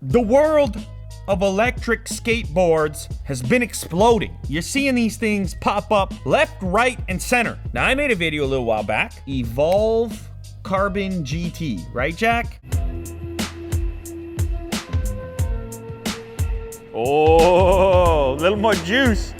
The world of electric skateboards has been exploding. You're seeing these things pop up left, right, and center. Now, I made a video a little while back, Evolve Carbon GT, right, Jack? Oh, a little more juice.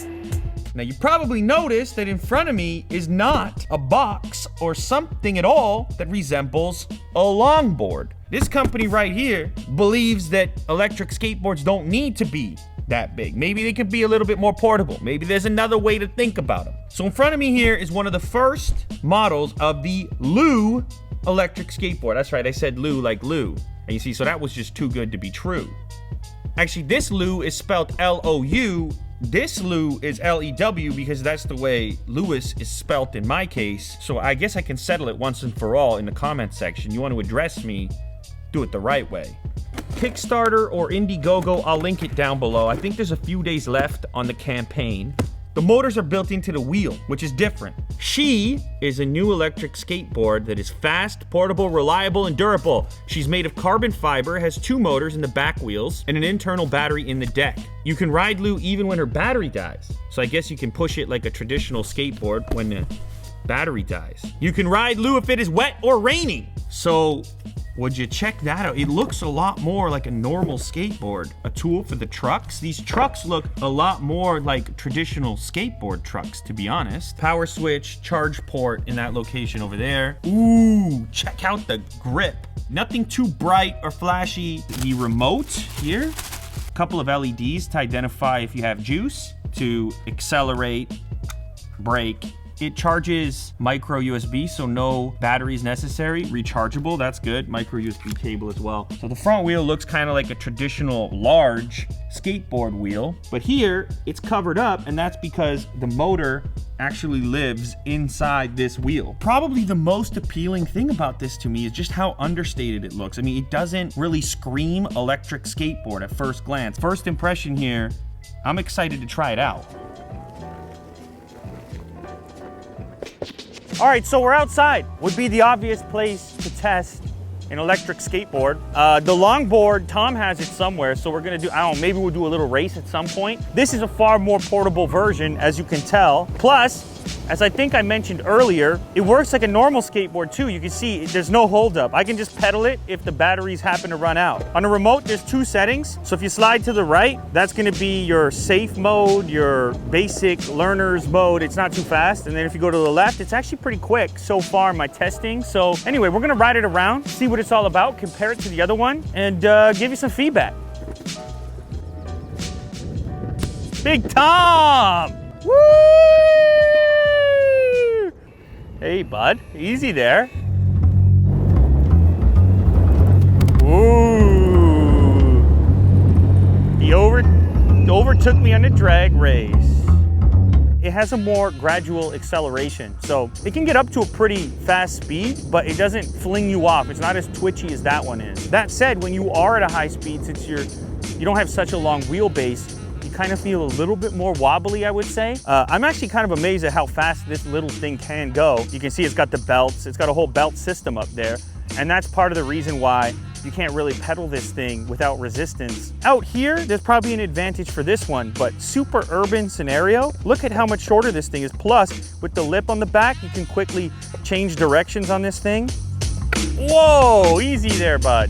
Now, you probably noticed that in front of me is not a box or something at all that resembles a longboard. This company right here believes that electric skateboards don't need to be that big. Maybe they could be a little bit more portable. Maybe there's another way to think about them. So in front of me here is one of the first models of the Lou electric skateboard. That's right, I said Lou like Lou. And you see, so that was just too good to be true. Actually, this Lou is spelled L-O-U. This Lou is L-E-W because that's the way Lewis is spelt in my case. So I guess I can settle it once and for all in the comment section. You want to address me, do it the right way. Kickstarter or Indiegogo, I'll link it down below. I think there's a few days left on the campaign. The motors are built into the wheel, which is different. She is a new electric skateboard that is fast, portable, reliable, and durable. She's made of carbon fiber, has 2 motors in the back wheels, and an internal battery in the deck. You can ride Lou even when her battery dies. So I guess you can push it like a traditional skateboard when the battery dies. You can ride Lou if it is wet or raining. So would you check that out? It looks a lot more like a normal skateboard. A tool for the trucks. These trucks look a lot more like traditional skateboard trucks, to be honest. Power switch, charge port in that location over there. Ooh, check out the grip. Nothing too bright or flashy. The remote here. A couple of LEDs to identify if you have juice, to accelerate, brake. It charges micro USB, so no batteries necessary. Rechargeable, that's good. Micro USB cable as well. So the front wheel looks kind of like a traditional large skateboard wheel, but here it's covered up, and that's because the motor actually lives inside this wheel. Probably the most appealing thing about this to me is just how understated it looks. I mean, it doesn't really scream electric skateboard at first glance. First impression here, I'm excited to try it out. All right, so we're outside. Would be the obvious place to test an electric skateboard. The longboard, Tom has it somewhere, so we're gonna do, I don't know, maybe we'll do a little race at some point. This is a far more portable version, as you can tell. Plus, as I think I mentioned earlier, it works like a normal skateboard too. You can see there's no holdup. I can just pedal it if the batteries happen to run out. On the remote, there's 2 settings. So if you slide to the right, that's gonna be your safe mode, your basic learner's mode. It's not too fast. And then if you go to the left, it's actually pretty quick so far in my testing. So anyway, we're gonna ride it around, see what it's all about, compare it to the other one, and give you some feedback. Big Tom! Woo! Hey, bud, easy there. Ooh. He overtook me on the drag race. It has a more gradual acceleration, so it can get up to a pretty fast speed, but it doesn't fling you off. It's not as twitchy as that one is. That said, when you are at a high speed, since you don't have such a long wheelbase, kind of feel a little bit more wobbly, I would say. I'm actually kind of amazed at how fast this little thing can go. You can see it's got the belts, it's got a whole belt system up there, and that's part of the reason why you can't really pedal this thing without resistance. Out here, there's probably an advantage for this one, but super urban scenario, look at how much shorter this thing is. Plus, with the lip on the back, you can quickly change directions on this thing. Whoa, easy there, bud.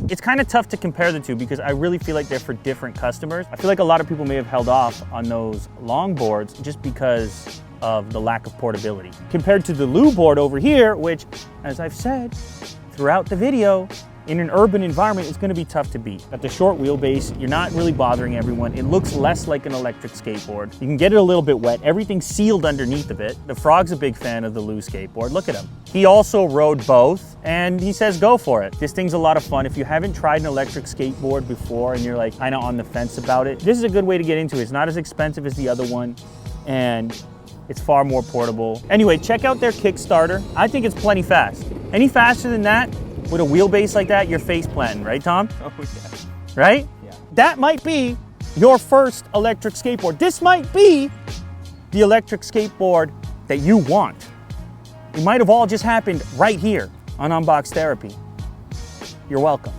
It's kind of tough to compare the two because I really feel like they're for different customers. I feel like a lot of people may have held off on those longboards just because of the lack of portability. Compared to the Lou board over here, which, as I've said throughout the video, in an urban environment, it's gonna be tough to beat. At the short wheelbase, you're not really bothering everyone. It looks less like an electric skateboard. You can get it a little bit wet. Everything's sealed underneath of it. The Frog's a big fan of the Lou skateboard. Look at him. He also rode both, and he says go for it. This thing's a lot of fun. If you haven't tried an electric skateboard before and you're like kind of on the fence about it, this is a good way to get into it. It's not as expensive as the other one, and it's far more portable. Anyway, check out their Kickstarter. I think it's plenty fast. Any faster than that, with a wheelbase like that, you're face planting, right, Tom? Oh, yeah. Right? Yeah. That might be your first electric skateboard. This might be the electric skateboard that you want. It might have all just happened right here on Unbox Therapy. You're welcome.